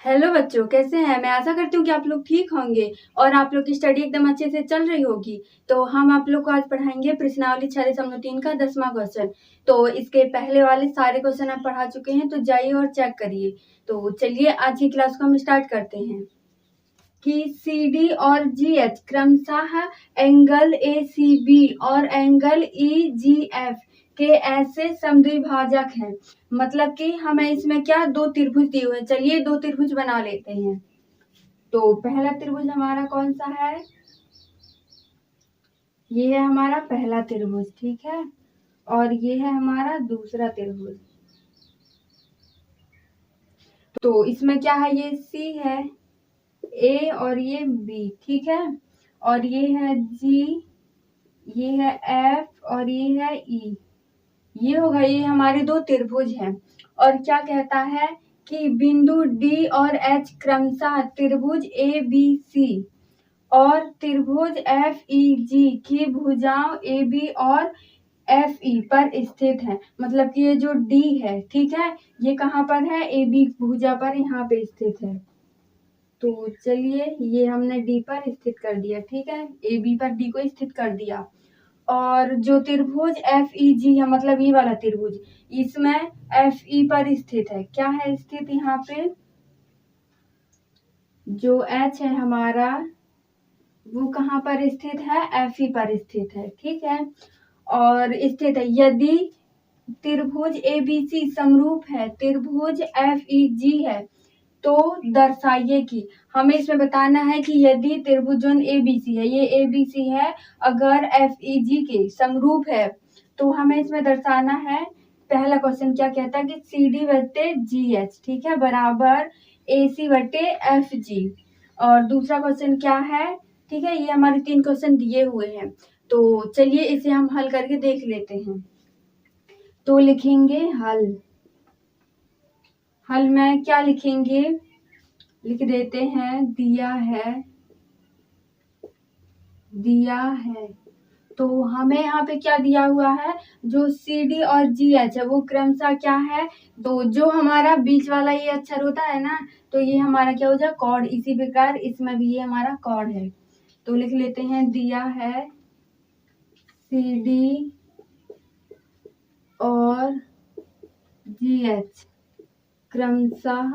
Hello बच्चों, कैसे हैं? मैं आशा करती हूँ कि आप लोग ठीक होंगे और आप लोग की स्टडी एकदम अच्छे से चल रही होगी। तो हम आप लोग को आज पढ़ाएंगे प्रश्नावली 6.3 का 10वां क्वेश्चन। तो इसके पहले वाले सारे क्वेश्चन आप पढ़ा चुके हैं, तो जाइए और चेक करिए। तो चलिए आज की क्लास को हम स्टार्ट करते हैं कि CD और GH क्रमशः एंगल ACB और एंगल EGF के ऐसे समद्विभाजक हैं। मतलब कि हमें इसमें क्या दो त्रिभुज दिए हुए हैं। चलिए दो त्रिभुज बना लेते हैं। तो पहला त्रिभुज हमारा कौन सा है? ये है हमारा पहला त्रिभुज, ठीक है। और ये है हमारा दूसरा त्रिभुज। तो इसमें क्या है? ये C है, A और ये B, ठीक है। और ये है G, ये है F और ये है E। ये होगा, ये हमारे दो त्रिभुज हैं। और क्या कहता है कि बिंदु D और H क्रमशः त्रिभुज ABC और त्रिभुज FEG की भुजाओं AB और FE पर स्थित है। मतलब कि ये जो D है, ठीक है, ये कहाँ पर है? AB भुजा पर यहाँ पे स्थित है। तो चलिए ये हमने D पर स्थित कर दिया, ठीक है। AB पर D को स्थित कर दिया। और जो त्रिभुज FEG है, मतलब ये वाला त्रिभुज, इसमें FE पर स्थित है। क्या है स्थित यहाँ पे? जो H है हमारा, वो कहाँ पर स्थित है? FE पर स्थित है, ठीक है। और स्थित है, यदि त्रिभुज ABC समरूप है त्रिभुज FEG है तो दर्शाइए कि, हमें इसमें बताना है कि यदि त्रिभुज ABC है, ये ABC है, अगर FEG के समरूप है तो हमें इसमें दर्शाना है। पहला क्वेश्चन क्या कहता है कि CD बटे GH, ठीक है, बराबर AC बटे FG। और दूसरा क्वेश्चन क्या है? ठीक है, ये हमारे 3 क्वेश्चन दिए हुए हैं। तो चलिए इसे हम हल करके देख लेते हैं। तो लिखेंगे हल में क्या लिखेंगे? लिख देते हैं दिया है। तो हमें यहाँ पे क्या दिया हुआ है? जो CD और GH है वो क्रमशः क्या है? तो जो हमारा बीच वाला ये अक्षर होता है ना, तो ये हमारा क्या हो जाए? कॉर्ड। इसी प्रकार इसमें भी ये हमारा कॉर्ड है। तो लिख लेते हैं दिया है CD और GH क्रमशः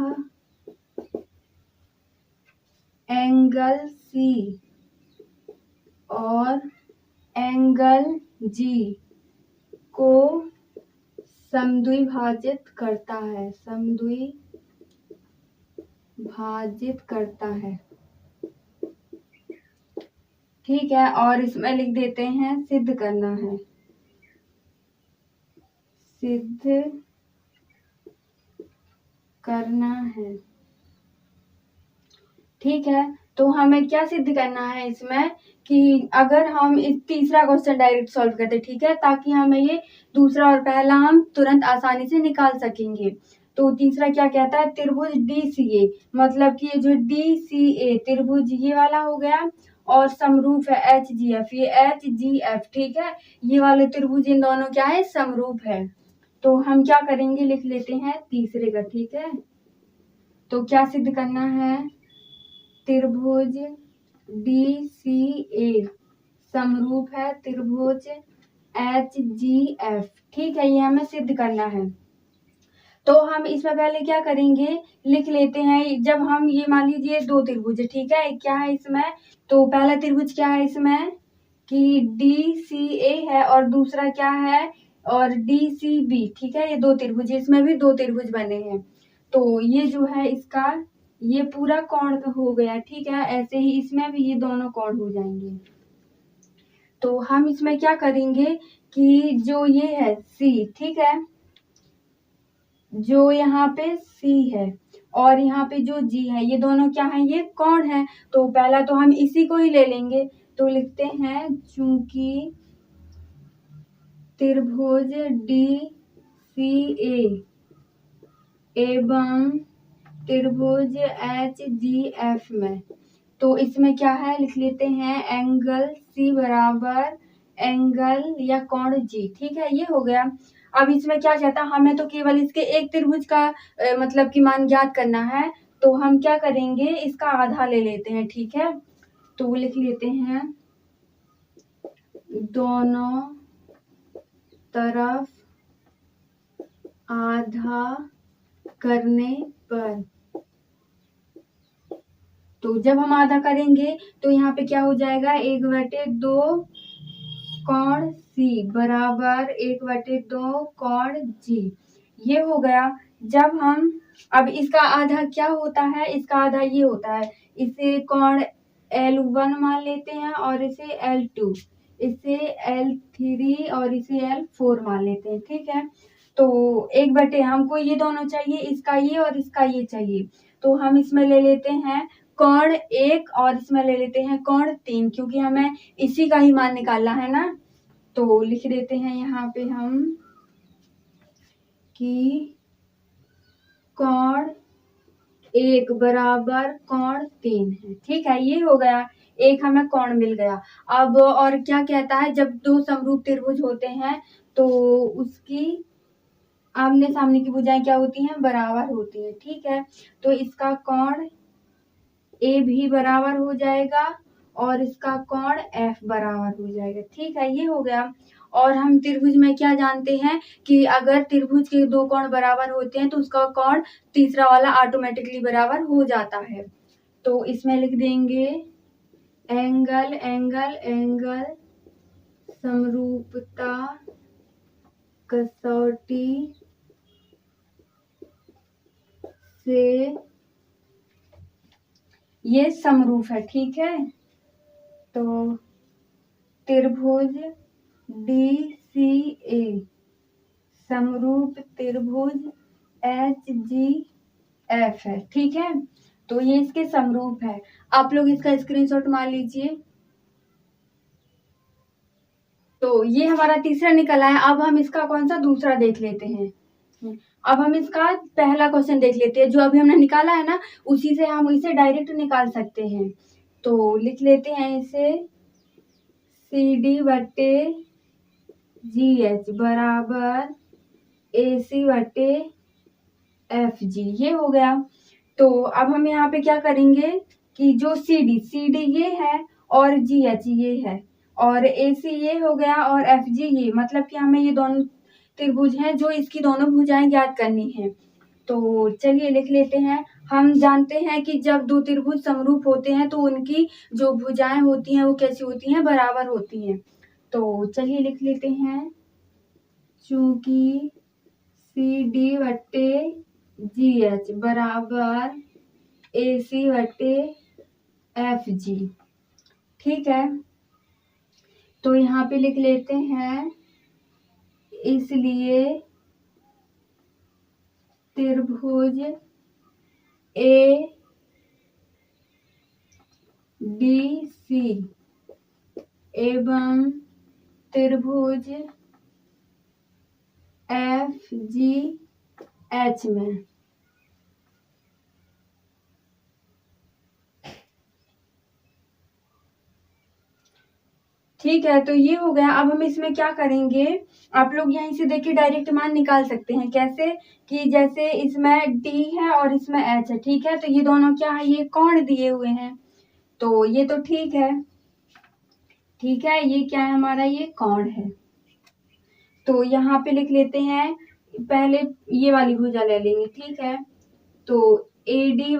एंगल C और एंगल G को समद्विभाजित करता है, ठीक है। और इसमें लिख देते हैं सिद्ध करना है, ठीक है। तो हमें क्या सिद्ध करना है इसमें कि अगर हम इस तीसरा क्वेश्चन डायरेक्ट सॉल्व करते, ठीक है, ताकि हमें ये दूसरा और पहला हम तुरंत आसानी से निकाल सकेंगे। तो तीसरा क्या कहता है? त्रिभुज DCA, मतलब कि ये जो DCA त्रिभुज ये वाला हो गया और समरूप है HGF, ये HGF, ठीक है। ये वाले त्रिभुज इन दोनों क्या है? समरूप है। तो हम क्या करेंगे? लिख लेते हैं तीसरे का, ठीक है। तो क्या सिद्ध करना है? त्रिभुज DCA समरूप है त्रिभुज HGF, ठीक है। ये हमें सिद्ध करना है। तो हम इसमें पहले क्या करेंगे? लिख लेते हैं। जब हम ये मान लीजिए दो त्रिभुज, ठीक है, क्या है इसमें? तो पहला त्रिभुज क्या है इसमें कि DCA है और दूसरा क्या है? और DCB, ठीक है। ये दो त्रिभुज, इसमें भी दो त्रिभुज बने हैं। तो ये जो है इसका ये पूरा कोण हो गया, ठीक है। ऐसे ही इसमें भी ये दोनों कोण हो जाएंगे। तो हम इसमें क्या करेंगे कि जो ये है C, ठीक है, जो यहाँ पे C है और यहाँ पे जो G है, ये दोनों क्या है? ये कोण है। तो पहला तो हम इसी को ही ले लेंगे। तो लिखते हैं चूंकि त्रिभुज DCA एवं त्रिभुज HGF में, तो इसमें क्या है? लिख लेते हैं एंगल C बराबर एंगल या कोण G, ठीक है। ये हो गया। अब इसमें क्या चाहता है? हमें तो केवल इसके एक त्रिभुज का मतलब कि मान ज्ञात करना है। तो हम क्या करेंगे, इसका आधा ले लेते हैं, ठीक है। तो लिख लेते हैं दोनों तरफ आधा करने पर। तो जब हम आधा करेंगे तो यहाँ पे क्या हो जाएगा, 1/2 कोण सी बराबर 1/2 कोण जी। ये हो गया। जब हम अब इसका आधा क्या होता है, इसका आधा ये होता है, इसे कोण L1 मान लेते हैं और इसे L2, इसे L3 और इसे L4 मान लेते हैं, ठीक है। तो 1/, हमको ये दोनों चाहिए, इसका ये और इसका ये चाहिए। तो हम इसमें ले लेते हैं कोण 1 और इसमें ले लेते हैं कोण 3, क्योंकि हमें इसी का ही मान निकालना है ना। तो लिख देते हैं यहाँ पे हम कि कोण 1 बराबर कोण 3 है, ठीक है। ये हो गया, एक हमें कोण मिल गया। अब और क्या कहता है, जब दो समरूप त्रिभुज होते हैं तो उसकी आमने सामने की भुजाएं क्या होती हैं, बराबर होती हैं, ठीक है। तो इसका कोण ए भी बराबर हो जाएगा और इसका कोण एफ बराबर हो जाएगा, ठीक है। ये हो गया। और हम त्रिभुज में क्या जानते हैं कि अगर त्रिभुज के दो कोण बराबर होते हैं तो उसका कोण तीसरा वाला ऑटोमेटिकली बराबर हो जाता है। तो इसमें लिख देंगे एंगल एंगल एंगल समरूपता कसौटी से ये समरूप है, ठीक है। तो त्रिभुज DCA समरूप त्रिभुज HGF है, ठीक है। तो ये इसके समरूप है। आप लोग इसका स्क्रीनशॉट मार लीजिए। तो ये हमारा तीसरा निकला है। अब हम इसका कौन सा दूसरा देख लेते हैं। अब हम इसका पहला क्वेश्चन देख लेते हैं, जो अभी हमने निकाला है ना, उसी से हम इसे डायरेक्ट निकाल सकते हैं। तो लिख लेते हैं इसे CD/GH बराबर AC/FG। ये हो गया। तो अब हम यहाँ पे क्या करेंगे कि जो CD ये है और GH ये है और AC ये हो गया और FG ये, मतलब कि हमें ये दोनों त्रिभुज हैं जो इसकी दोनों भुजाएं ज्ञात करनी है। तो चलिए लिख लेते हैं। हम जानते हैं कि जब दो त्रिभुज समरूप होते हैं तो उनकी जो भुजाएं होती हैं वो कैसी होती हैं, बराबर होती हैं। तो चलिए लिख लेते हैं, चूंकि CD/GH बराबर AC/FG, ठीक है। तो यहाँ पे लिख लेते हैं, इसलिए त्रिभुज ADC एवं त्रिभुज FGH में ठीक है। तो ये हो गया। अब हम इसमें क्या करेंगे, आप लोग यहीं से देखिए डायरेक्ट मान निकाल सकते हैं। कैसे कि जैसे इसमें D है और इसमें H है, ठीक है। तो ये दोनों क्या है, ये कोण दिए हुए हैं, तो ये तो ठीक है, ठीक है। ये क्या है हमारा, ये कोण है। तो यहाँ पे लिख लेते हैं, पहले ये वाली भुजा ले लेंगे, ठीक है। तो AD/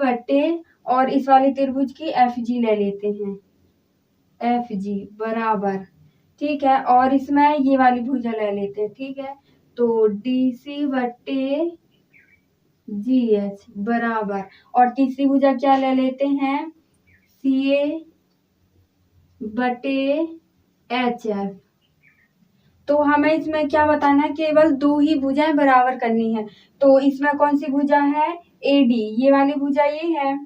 और इस वाले त्रिभुज की FG ले लेते हैं, FG बराबर, ठीक है। और इसमें ये वाली भुजा ले लेते हैं, ठीक है। तो DC/GH बराबर, और तीसरी भुजा क्या ले लेते हैं, CA/HF। तो हमें इसमें क्या बताना है, केवल दो ही भुजाएं बराबर करनी है। तो इसमें कौन सी भुजा है, AD, ये वाली भुजा ये है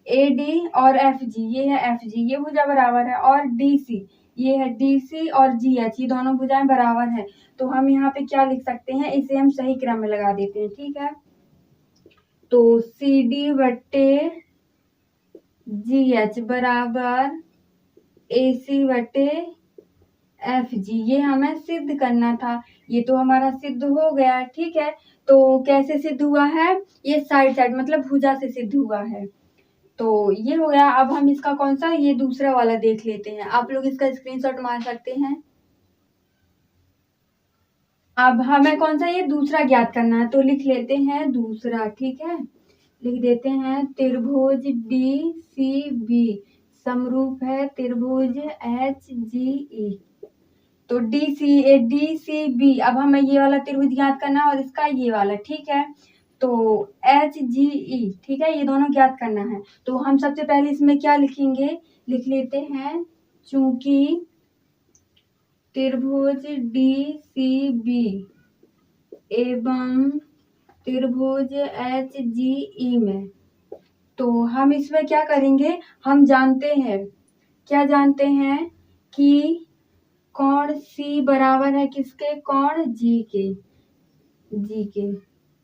AD और FG ये है FG, ये भुजा बराबर है। और DC ये है DC और GH, ये दोनों भुजाएं बराबर हैं। तो हम यहाँ पे क्या लिख सकते हैं, इसे हम सही क्रम में लगा देते हैं, ठीक है। तो CD/GH बराबर AC/FG, ये हमें सिद्ध करना था। ये तो हमारा सिद्ध हो गया, ठीक है। तो कैसे सिद्ध हुआ है? ये साइड साइड मतलब भुजा से सिद्ध हुआ है। तो ये हो गया। अब हम इसका कौन सा, ये दूसरा वाला देख लेते हैं। आप लोग इसका स्क्रीनशॉट मार सकते हैं। अब हमें कौन सा, ये दूसरा ज्ञात करना है, तो लिख लेते हैं दूसरा, ठीक है। लिख देते हैं त्रिभुज डी सी बी समरूप है त्रिभुज एच जी ई। तो डी सी बी, अब हमें ये वाला त्रिभुज ज्ञात करना है और इसका ये वाला, ठीक है। तो एच जी ई, ठीक है, ये दोनों ज्ञात करना है। तो हम सबसे पहले इसमें क्या लिखेंगे, लिख लेते हैं चूंकि त्रिभुज डी सी बी एवं त्रिभुज एच जी ई में, तो हम इसमें क्या करेंगे, हम जानते हैं, क्या जानते हैं कि कोण C बराबर है किसके, कोण G के,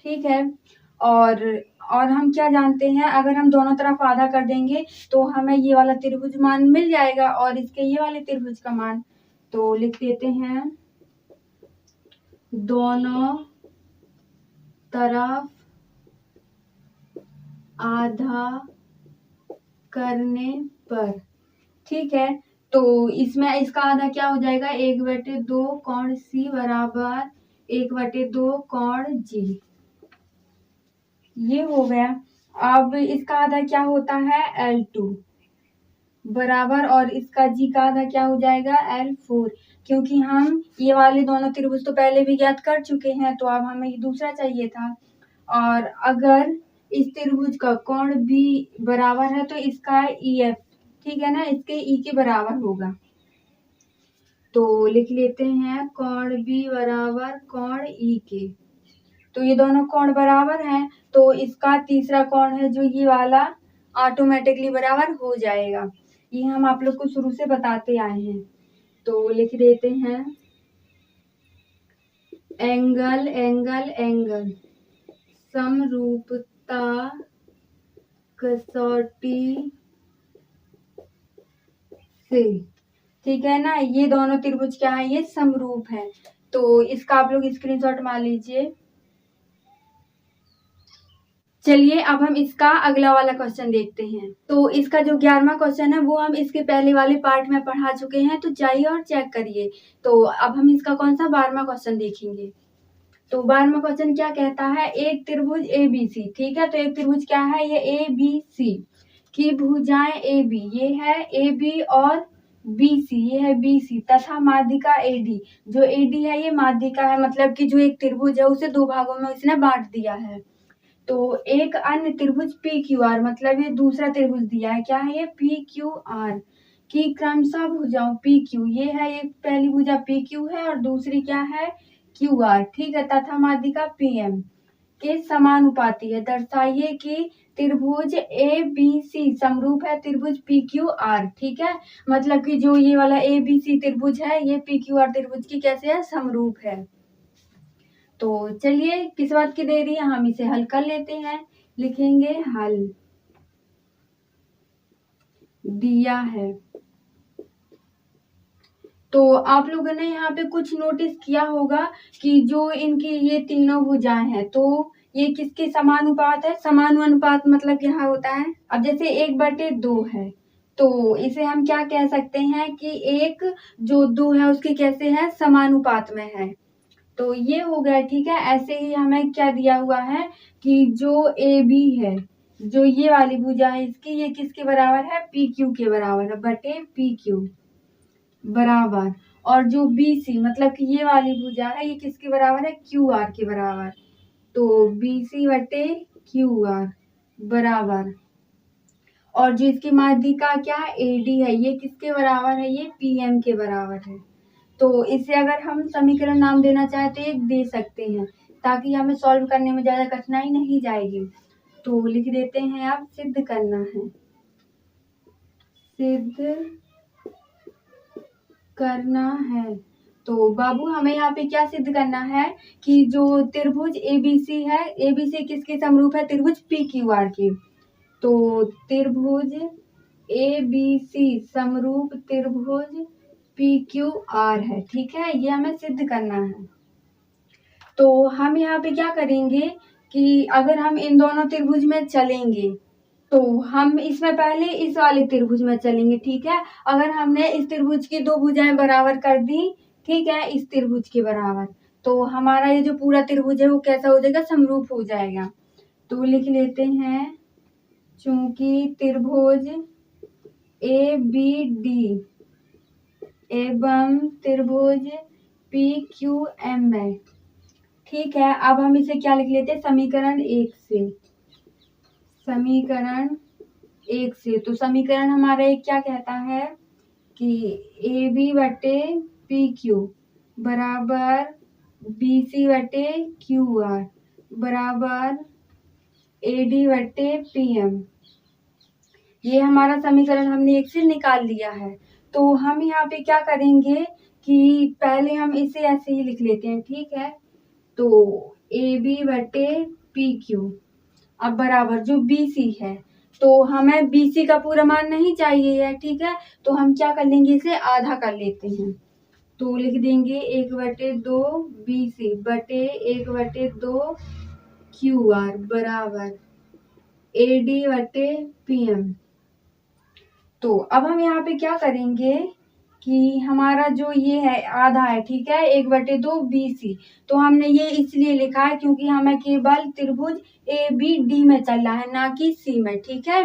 ठीक है। और हम क्या जानते हैं, अगर हम दोनों तरफ आधा कर देंगे तो हमें ये वाला त्रिभुज मान मिल जाएगा और इसके ये वाले त्रिभुज का मान। तो लिख देते हैं दोनों तरफ आधा करने पर, ठीक है। तो इसमें इसका आधा क्या हो जाएगा, 1/2 कोण C बराबर 1/2 कोण G, ये हो गया। अब इसका आधा क्या होता है, L2 बराबर, और इसका G का आधा क्या हो जाएगा, L4, क्योंकि हम ये वाले दोनों त्रिभुज तो पहले भी ज्ञात कर चुके हैं, तो अब हमें ये दूसरा चाहिए था। और अगर इस त्रिभुज का कोण B बराबर है तो इसका EF, ठीक है ना, इसके E के बराबर होगा। तो लिख लेते हैं कोण B बराबर कोण E के। तो ये दोनों कोण बराबर हैं, तो इसका तीसरा कोण है जो ये वाला ऑटोमेटिकली बराबर हो जाएगा। ये हम आप लोग को शुरू से बताते आए हैं। तो लिख देते हैं एंगल एंगल एंगल समरूपता कसौटी से, ठीक है ना। ये दोनों त्रिभुज क्या है, ये समरूप है। तो इसका आप लोग स्क्रीनशॉट मार लीजिए। चलिए अब हम इसका अगला वाला क्वेश्चन देखते हैं। तो इसका जो 11वां क्वेश्चन है वो हम इसके पहले वाले पार्ट में पढ़ा चुके हैं, तो जाइए और चेक करिए। तो अब हम इसका कौन सा 12वां क्वेश्चन देखेंगे। तो 12वां क्वेश्चन क्या कहता है, एक त्रिभुज ABC, ठीक है। तो एक त्रिभुज क्या है, ये ABC की भुजाएं AB, ये है AB और BC, ये है BC तथा माध्यिका AD, जो AD है ये माध्यिका है, मतलब कि जो एक त्रिभुज है उसे दो भागों में उसने बांट दिया है। तो एक अन्य त्रिभुज PQR, मतलब ये दूसरा त्रिभुज दिया है, क्या है ये PQR की क्रमशः भुजाओं PQ, ये है एक पहली भुजा PQ है और दूसरी क्या है QR, ठीक है, तथा माध्यिका PM के समानुपाती है। दर्शाइए कि त्रिभुज ABC समरूप है त्रिभुज PQR, ठीक है, मतलब कि जो ये वाला ABC त्रिभुज है ये PQR त्रिभुज की कैसे है, समरूप है। तो चलिए किस बात की देरी है, हम इसे हल कर लेते हैं। लिखेंगे हल दिया है। तो आप लोगों ने यहाँ पे कुछ नोटिस किया होगा कि जो इनकी ये तीनों भुजाएं हैं तो ये किसके समानुपात है, समानुपात मतलब क्या होता है, अब जैसे 1/2 है तो इसे हम क्या कह सकते हैं कि एक जो 2 है उसके कैसे है, समानुपात में है। तो ये हो गया, ठीक है। ऐसे ही हमें क्या दिया हुआ है कि जो AB है, जो ये वाली भुजा है इसकी, ये किसके बराबर है, PQ के बराबर है, बटे PQ बराबर। और जो BC मतलब कि ये वाली भुजा है ये किसके बराबर है, QR के बराबर। तो BC बटे QR बराबर, और जो इसकी माध्यिका क्या है AD है, ये किसके बराबर है, ये PM के बराबर है। तो इसे अगर हम समीकरण नाम देना चाहे तो एक दे सकते हैं, ताकि हमें सॉल्व करने में ज्यादा कठिनाई नहीं जाएगी। तो लिख देते हैं अब सिद्ध करना है, सिद्ध करना है। तो बाबू हमें यहाँ पे क्या सिद्ध करना है कि जो त्रिभुज ABC है, ABC किसके समरूप है, त्रिभुज PQR के। तो त्रिभुज ABC समरूप त्रिभुज PQR है, ठीक है, ये हमें सिद्ध करना है। तो हम यहाँ पे क्या करेंगे कि अगर हम इन दोनों त्रिभुज में चलेंगे तो हम इसमें पहले इस वाले त्रिभुज में चलेंगे, ठीक है। अगर हमने इस त्रिभुज की दो भुजाएं बराबर कर दी, ठीक है, इस त्रिभुज के बराबर, तो हमारा ये जो पूरा त्रिभुज है वो कैसा हो जाएगा, समरूप हो जाएगा। तो लिख लेते हैं, चूंकि त्रिभुज ए बी डी एवं त्रिभुज पी क्यू एम है, ठीक है। अब हम इसे क्या लिख लेते हैं, समीकरण 1 से। समीकरण 1 से तो समीकरण हमारा एक क्या कहता है कि ए बी बटे पी क्यू बराबर बी सी बटे क्यू आर बराबर ए डी बटे पी एम। ये हमारा समीकरण हमने 1 से निकाल लिया है। तो हम यहाँ पे क्या करेंगे कि पहले हम इसे ऐसे ही लिख लेते हैं, ठीक है। तो ए बी बटे पी क्यू अब बराबर जो बी सी है, तो हमें बी सी का पूरा मान नहीं चाहिए है, ठीक है। तो हम क्या कर लेंगे, इसे आधा कर लेते हैं। तो लिख देंगे 1/2 बी सी बटे 1/2 क्यू आर बराबर ए डी बटे पी एम। तो अब हम यहाँ पे क्या करेंगे कि हमारा जो ये है आधा है, ठीक है, 1/2 BC। तो हमने ये इसलिए लिखा है क्योंकि हमें केवल त्रिभुज ए बी डी में चलना है, ना कि सी में, ठीक है।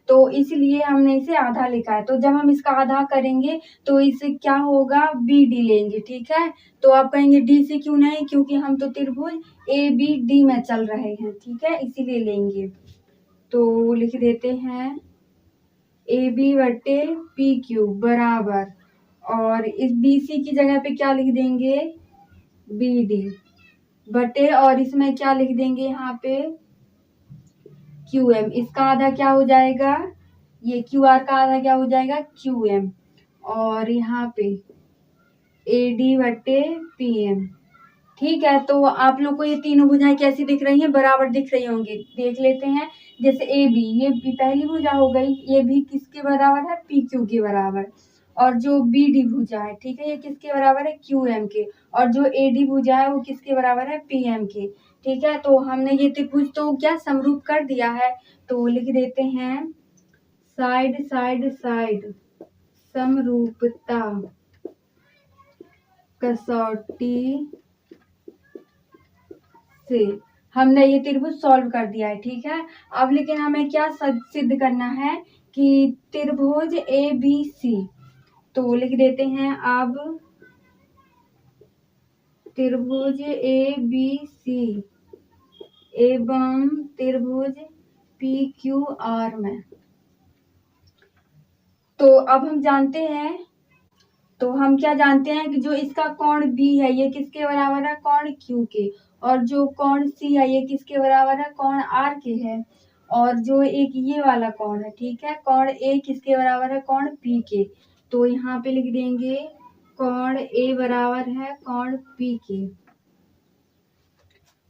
तो इसलिए हमने इसे आधा लिखा है। तो जब हम इसका आधा करेंगे तो इसे क्या होगा, बी डी लेंगे, ठीक है। तो आप कहेंगे डी सी क्यों नहीं, क्योंकि हम तो त्रिभुज ए बी डी में चल रहे हैं, ठीक है, इसीलिए लेंगे। तो लिख देते हैं ए बी बटे पी क्यू बराबर, और इस बी सी की जगह पे क्या लिख देंगे, बी डी बटे, और इसमें क्या लिख देंगे यहाँ पे क्यू एम। इसका आधा क्या हो जाएगा, ये क्यू आर का आधा क्या हो जाएगा, क्यू एम, और यहाँ पे ए डी बटे पी एम, ठीक है। तो आप लोग को ये तीनों भुजाएं कैसी दिख रही हैं, बराबर दिख रही होंगी। देख लेते हैं, जैसे ए बी, ये बी पहली भुजा हो गई, ये भी किसके बराबर है, पी क्यू के बराबर। और जो बी डी भुजा है, ठीक है, ये किसके बराबर है, क्यू एम के। और जो ए डी भुजा है वो किसके बराबर है, पी एम के, ठीक है। तो हमने ये त्रिभुज तो क्या समरूप कर दिया है। तो लिख देते हैं साइड साइड साइड समरूपता कसौटी से हमने ये त्रिभुज सॉल्व कर दिया है, ठीक है। अब लेकिन हमें क्या सिद्ध करना है कि त्रिभुज ए बी सी। तो लिख देते हैं अब त्रिभुज ए बी सी एवं त्रिभुज पी क्यू आर में। तो अब हम जानते हैं, तो हम क्या जानते हैं कि जो इसका कोण बी है ये किसके बराबर है, कोण क्यू के। और जो कोण सी है ये किसके बराबर है, कोण आर के है। और जो एक ये वाला कोण है, ठीक है, कोण ए किसके बराबर है, कोण पी के। तो यहाँ पे लिख देंगे कोण ए बराबर है कोण पी के,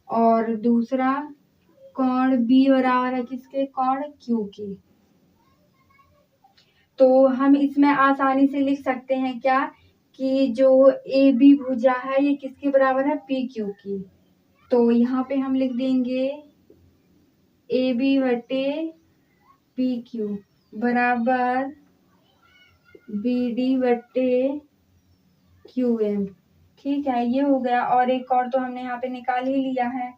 और दूसरा कोण बी बराबर है किसके, कोण क्यू के। तो हम इसमें आसानी से लिख सकते हैं क्या कि जो ए बी भुजा है ये किसके बराबर है, पी क्यू की। तो यहाँ पे हम लिख देंगे ए बी बटे पी क्यू बराबर बी डी बटे क्यू एम, ठीक है, ये हो गया। और एक और तो हमने यहाँ पे निकाल ही लिया है।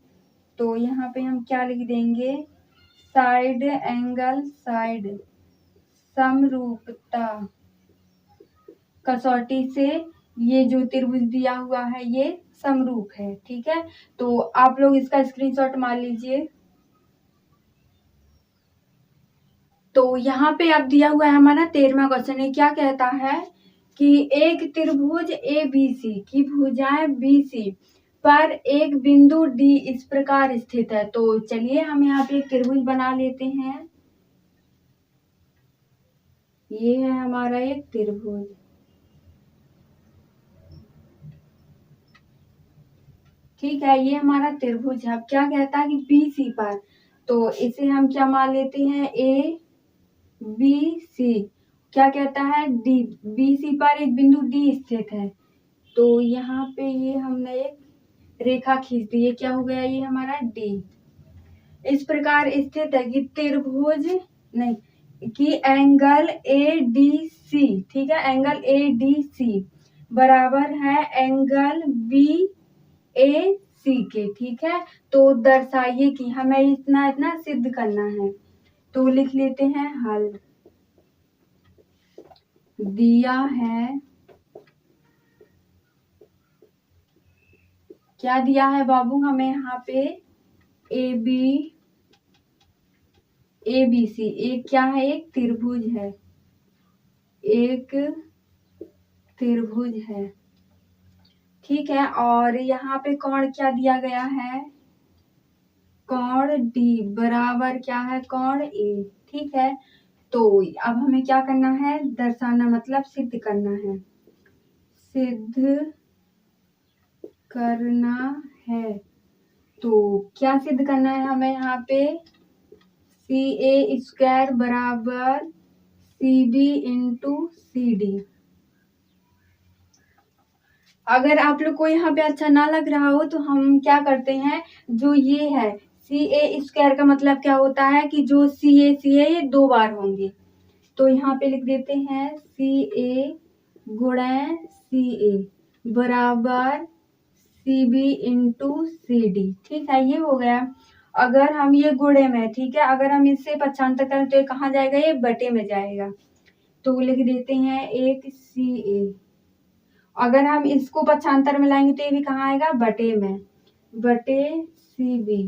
तो यहाँ पे हम क्या लिख देंगे, साइड एंगल साइड समरूपता कसौटी से ये जो त्रिभुज दिया हुआ है ये समरूप है, ठीक है। तो आप लोग इसका स्क्रीनशॉट मार लीजिए। तो यहाँ पे अब दिया हुआ है हमारा 13वां क्वेश्चन। ये क्या कहता है कि एक त्रिभुज ए बी सी की भुजाएं बी सी पर एक बिंदु डी इस प्रकार स्थित है। तो चलिए हम यहाँ पे एक त्रिभुज बना लेते हैं। ये है हमारा एक त्रिभुज, ठीक है, ये हमारा त्रिभुज है। अब क्या कहता है कि बी सी पर, तो इसे हम क्या मान लेते हैं, ए बी सी, क्या कहता है, डी, बी सी पर एक बिंदु डी स्थित है। तो यहाँ पे ये हमने एक रेखा खींच दी, ये क्या हो गया, ये हमारा डी। इस प्रकार स्थित है कि त्रिभुज नहीं कि एंगल ए डी सी, ठीक है, एंगल ए डी सी बराबर है एंगल बी ए सी के, ठीक है। तो दर्शाइए कि हमें इतना इतना सिद्ध करना है, तो लिख लेते हैं हल। दिया है, क्या दिया है बाबू हमें यहाँ पे, ए बी सी, एक क्या है, एक त्रिभुज है, एक त्रिभुज है, ठीक है। और यहाँ पे कोण क्या दिया गया है, कोण डी बराबर क्या है, कोण ए, ठीक है। तो अब हमें क्या करना है, दर्शाना मतलब सिद्ध करना है, सिद्ध करना है। तो क्या सिद्ध करना है हमें यहाँ पे, सी ए स्क्वायर बराबर C B into C D. अगर आप लोग को यहाँ पे अच्छा ना लग रहा हो तो हम क्या करते हैं, जो ये है सी ए स्क्वायर का मतलब क्या होता है कि जो सी ए ये 2 बार होंगे, तो यहाँ पे लिख देते हैं सी ए गुणा सी ए बराबर C B into C D, ठीक है, ये हो गया। अगर हम ये गुणे में, ठीक है, अगर हम इससे पक्षांतर करें तो ये कहाँ जाएगा, ये बटे में जाएगा, तो लिख देते हैं एक सी ए। अगर हम इसको पक्षांतर में लाएंगे तो ये भी कहाँ आएगा, बटे में, बटे सी बी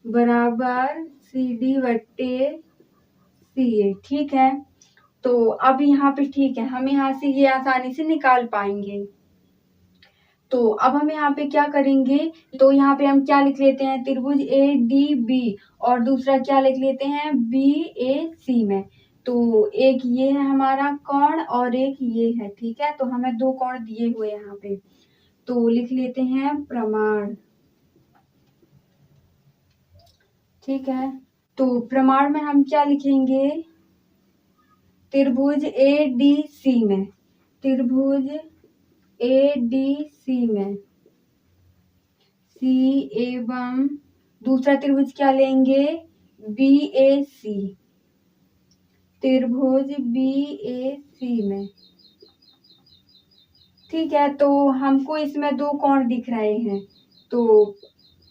बराबर सी डी बटे सी ए, ठीक है। तो अब यहाँ पे ठीक है, हम यहाँ से ये आसानी से निकाल पाएंगे। तो अब हम यहाँ पे क्या करेंगे, तो यहाँ पे हम क्या लिख लेते हैं, त्रिभुज ए डी बी और दूसरा क्या लिख लेते हैं, बी ए सी में। तो एक ये है हमारा कोण और एक ये है, ठीक है। तो हमें 2 कोण दिए हुए यहाँ पे, तो लिख लेते हैं प्रमाण, ठीक है। तो प्रमाण में हम क्या लिखेंगे, त्रिभुज ए डी सी में, त्रिभुज ए डी सी में सी एवं दूसरा त्रिभुज क्या लेंगे, बी ए सी, त्रिभुज बी ए सी में, ठीक है। तो हमको इसमें 2 कोण दिख रहे हैं, तो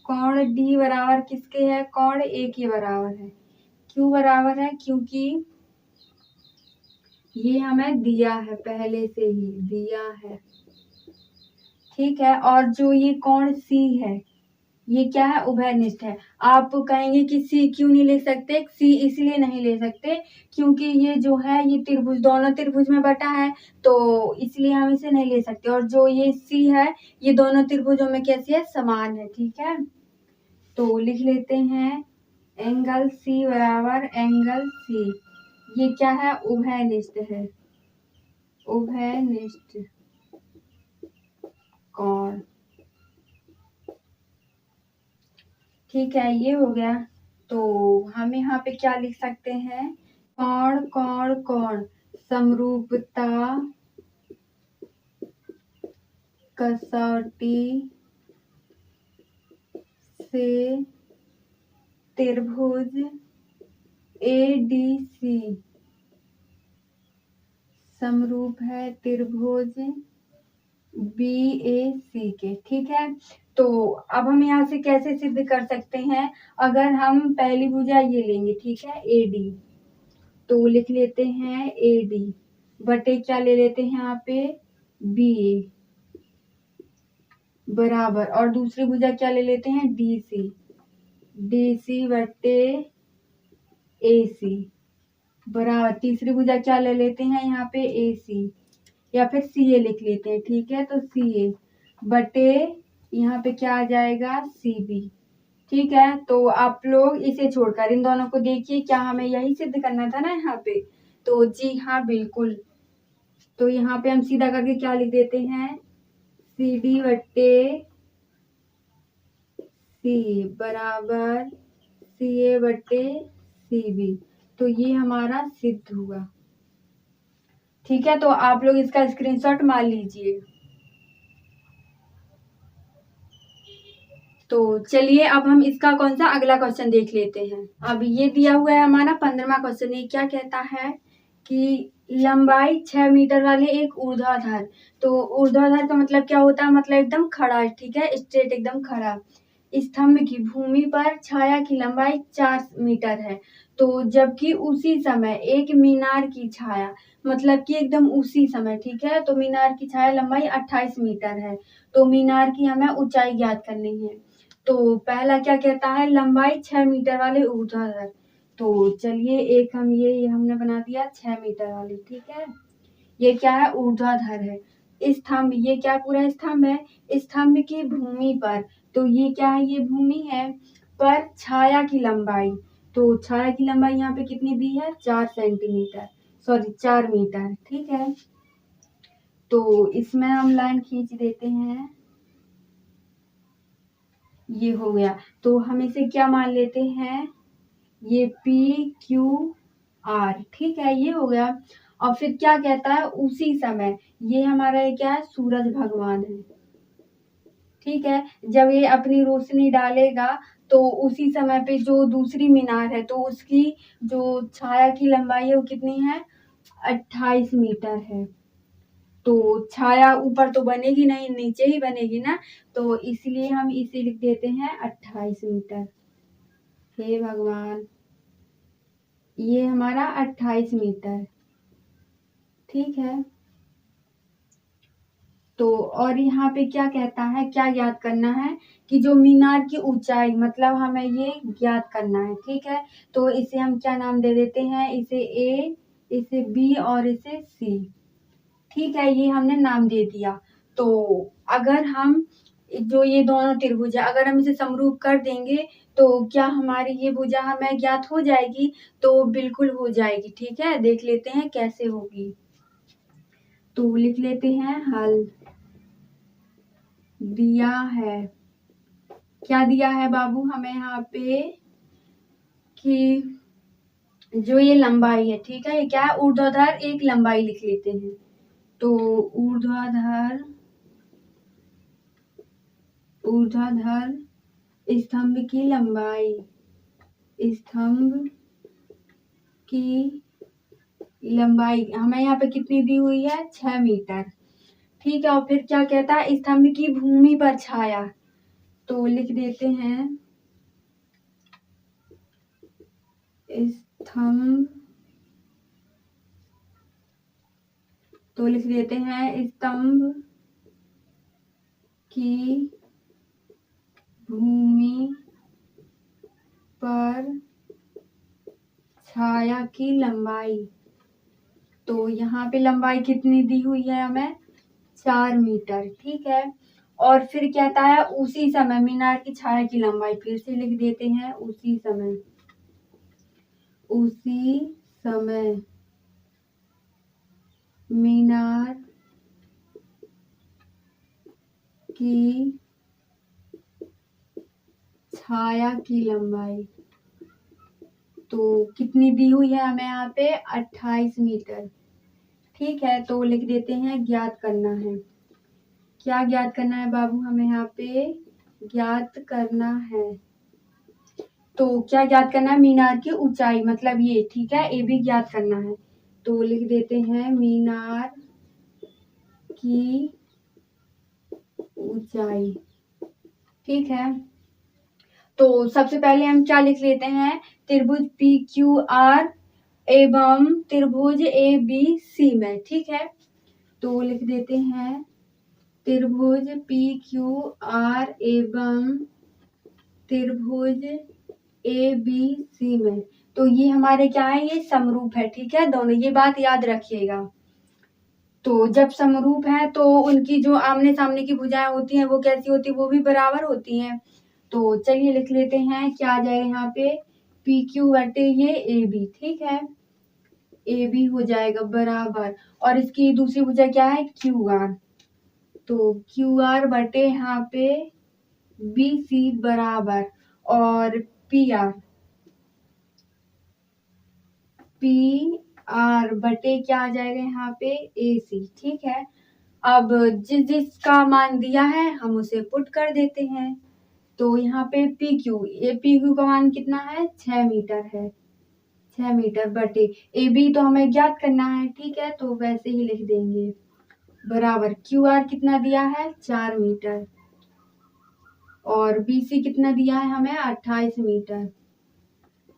कोण डी बराबर किसके है, कोण ए के बराबर है। क्यों बराबर है, क्योंकि ये हमें दिया है, पहले से ही दिया है, ठीक है। और जो ये कोण सी है ये क्या है, उभयनिष्ठ है। आप कहेंगे कि सी क्यों नहीं ले सकते, सी इसलिए नहीं ले सकते क्योंकि ये जो है ये त्रिभुज दोनों त्रिभुज में बटा है, तो इसलिए हम इसे नहीं ले सकते। और जो ये सी है ये दोनों त्रिभुजों में कैसी है, समान है, ठीक है। तो लिख लेते हैं एंगल सी बराबर एंगल सी, ये क्या है, उभयनिष्ठ है, उभयनिष्ठ कोण, ठीक है, ये हो गया। तो हम यहाँ पे क्या लिख सकते हैं, कोण कोण कोण समरूपता कसौटी से त्रिभुज ए डी सी समरूप है त्रिभुज बी ए सी के, ठीक है। तो अब हम यहाँ से कैसे सिद्ध कर सकते हैं, अगर हम पहली भुजा ये लेंगे, ठीक है, ए डी, तो लिख लेते हैं ए डी बटे क्या ले लेते हैं यहाँ पे, बी ए बराबर, और दूसरी भुजा क्या ले लेते हैं, डी सी बटे ए सी बराबर, तीसरी भुजा क्या ले लेते हैं यहाँ पे, ए सी या फिर सी ए लिख लेते हैं, ठीक है। तो सी ए बटे यहाँ पे क्या आ जाएगा, सी बी, ठीक है। तो आप लोग इसे छोड़कर इन दोनों को देखिए, क्या हमें यही सिद्ध करना था ना यहाँ पे, तो जी हाँ बिल्कुल। तो यहाँ पे हम सीधा करके क्या लिख देते हैं, सी डी बटे सी बराबर सी ए बटे सी बी, तो ये हमारा सिद्ध हुआ, ठीक है। तो आप लोग इसका स्क्रीनशॉट मार लीजिए। तो चलिए अब हम इसका कौन सा अगला क्वेश्चन देख लेते हैं। अब ये दिया हुआ है हमारा 15वां क्वेश्चन। ये क्या कहता है कि लंबाई 6 मीटर वाले एक ऊर्ध्वाधर, तो ऊर्ध्वाधर का मतलब क्या होता है, मतलब एकदम खड़ा, ठीक है, स्ट्रेट एकदम खड़ा स्तंभ की भूमि पर छाया की लंबाई 4 मीटर है। तो जबकि उसी समय एक मीनार की छाया, मतलब कि एकदम उसी समय, ठीक है, तो मीनार की छाया लंबाई 28 मीटर है। तो मीनार की हमें ऊंचाई ज्ञात करनी है। तो पहला क्या कहता है, लंबाई 6 मीटर वाले ऊर्ध्वाधर। तो चलिए एक हम ये हमने बना दिया 6 मीटर वाली, ठीक है। ये क्या है, ऊर्ध्वाधर है। स्तंभ, ये क्या पूरा स्तंभ है, स्तंभ की भूमि पर, तो ये क्या है, ये भूमि है, पर छाया की लंबाई, तो छाया की लंबाई यहाँ पे कितनी दी है, 4 सेंटीमीटर, सॉरी 4 मीटर, ठीक है। तो इसमें हम लाइन खींच देते हैं, ये हो गया। तो हम इसे क्या मान लेते हैं, ये PQR, ठीक है, ये हो गया। और फिर क्या कहता है, उसी समय, ये हमारा ये क्या है, सूरज भगवान है, ठीक है। जब ये अपनी रोशनी डालेगा तो उसी समय पे जो दूसरी मीनार है, तो उसकी जो छाया की लंबाई है वो कितनी है, 28 मीटर है। तो छाया ऊपर तो बनेगी नहीं, नीचे ही बनेगी ना, तो इसलिए हम इसे लिख देते हैं 28 मीटर। हे भगवान, ये हमारा 28 मीटर, ठीक है। तो और यहाँ पे क्या कहता है, क्या ज्ञात करना है कि जो मीनार की ऊंचाई, मतलब हमें ये ज्ञात करना है, ठीक है। तो इसे हम क्या नाम दे देते हैं, इसे A, इसे B और इसे C, ठीक है, ये हमने नाम दे दिया। तो अगर हम जो ये दोनों त्रिभुज है, अगर हम इसे समरूप कर देंगे तो क्या हमारी ये भुजा हमें ज्ञात हो जाएगी, तो बिल्कुल हो जाएगी, ठीक है। देख लेते हैं कैसे होगी, तो लिख लेते हैं हल। दिया है, क्या दिया है बाबू हमें यहाँ पे, कि जो ये लंबाई है, ठीक है, ये क्या है, ऊर्ध्वाधर एक लंबाई लिख लेते हैं। तो ऊर्ध्वाधर स्तंभ की लंबाई, स्तंभ की लंबाई हमें यहाँ पे कितनी दी हुई है, 6 मीटर, ठीक है। और फिर क्या कहता है, स्तंभ की भूमि पर छाया, तो लिख देते हैं स्तंभ, तो लिख देते हैं स्तंभ की भूमि पर छाया की लंबाई। तो यहाँ पे लंबाई कितनी दी हुई है हमें, 4 मीटर, ठीक है। और फिर कहता है उसी समय मीनार की छाया की लंबाई, फिर से लिख देते हैं उसी समय, उसी समय मीनार की छाया की लंबाई, तो कितनी दी हुई है हमें यहाँ पे, 28 मीटर, ठीक है। तो लिख देते हैं ज्ञात करना है। क्या ज्ञात करना है बाबू हमें यहाँ पे, ज्ञात करना है, तो क्या ज्ञात करना है, मीनार की ऊंचाई, मतलब ये, ठीक है, ये भी ज्ञात करना है। तो लिख देते हैं मीनार की ऊंचाई, ठीक है। तो सबसे पहले हम क्या लिख लेते हैं, त्रिभुज PQR एवं त्रिभुज ABC में, ठीक है। तो लिख देते हैं त्रिभुज PQR एवं त्रिभुज ABC में, तो ये हमारे क्या है, ये समरूप है, ठीक है, दोनों, ये बात याद रखिएगा। तो जब समरूप है तो उनकी जो आमने सामने की भुजाएं होती हैं वो कैसी होती है, वो भी बराबर होती हैं। तो चलिए लिख लेते हैं, क्या आ जाएगा यहाँ पे, PQ बटे ये AB, ठीक है, AB हो जाएगा बराबर, और इसकी दूसरी भुजा क्या है, QR, तो QR बटे यहाँ पे BC बराबर, और PR बटे क्या आ जाएगा यहाँ पे, AC, ठीक है। अब जिसका मान दिया है हम उसे पुट कर देते हैं। तो यहाँ पे पी क्यू, ये पी क्यू का मान कितना है, 6 मीटर है, 6 मीटर बटे ए बी तो हमें ज्ञात करना है, ठीक है, तो वैसे ही लिख देंगे बराबर क्यू आर कितना दिया है 4 मीटर और बी सी कितना दिया है हमें 28 मीटर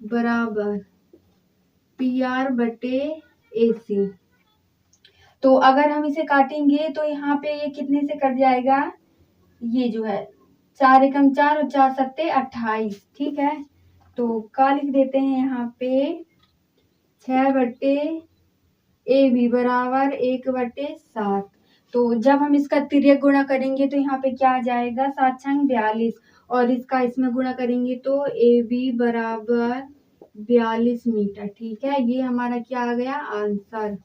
बराबर पी आर बटे ए सी। तो अगर हम इसे काटेंगे तो यहाँ पे ये कितने से कट जाएगा, ये जो है 4 एकम 4 और 4 सत्ते 28, ठीक है, तो का लिख देते हैं यहाँ पे 6 बटे ए बी बराबर 1/7। तो जब हम इसका तिर्यक गुणा करेंगे तो यहाँ पे क्या आ जाएगा 7 छंग 42 और इसका इसमें गुणा करेंगे तो ए बी बराबर 42 मीटर, ठीक है, ये हमारा क्या आ गया आंसर।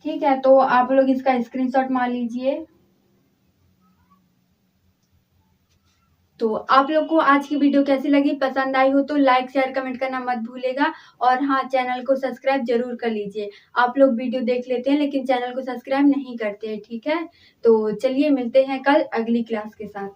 ठीक है, तो आप लोग इसका स्क्रीनशॉट मार लीजिए। तो आप लोग को आज की वीडियो कैसी लगी, पसंद आई हो तो लाइक शेयर कमेंट करना मत भूलेगा और हाँ चैनल को सब्सक्राइब जरूर कर लीजिए। आप लोग वीडियो देख लेते हैं लेकिन चैनल को सब्सक्राइब नहीं करते हैं, ठीक है, तो चलिए मिलते हैं कल अगली क्लास के साथ।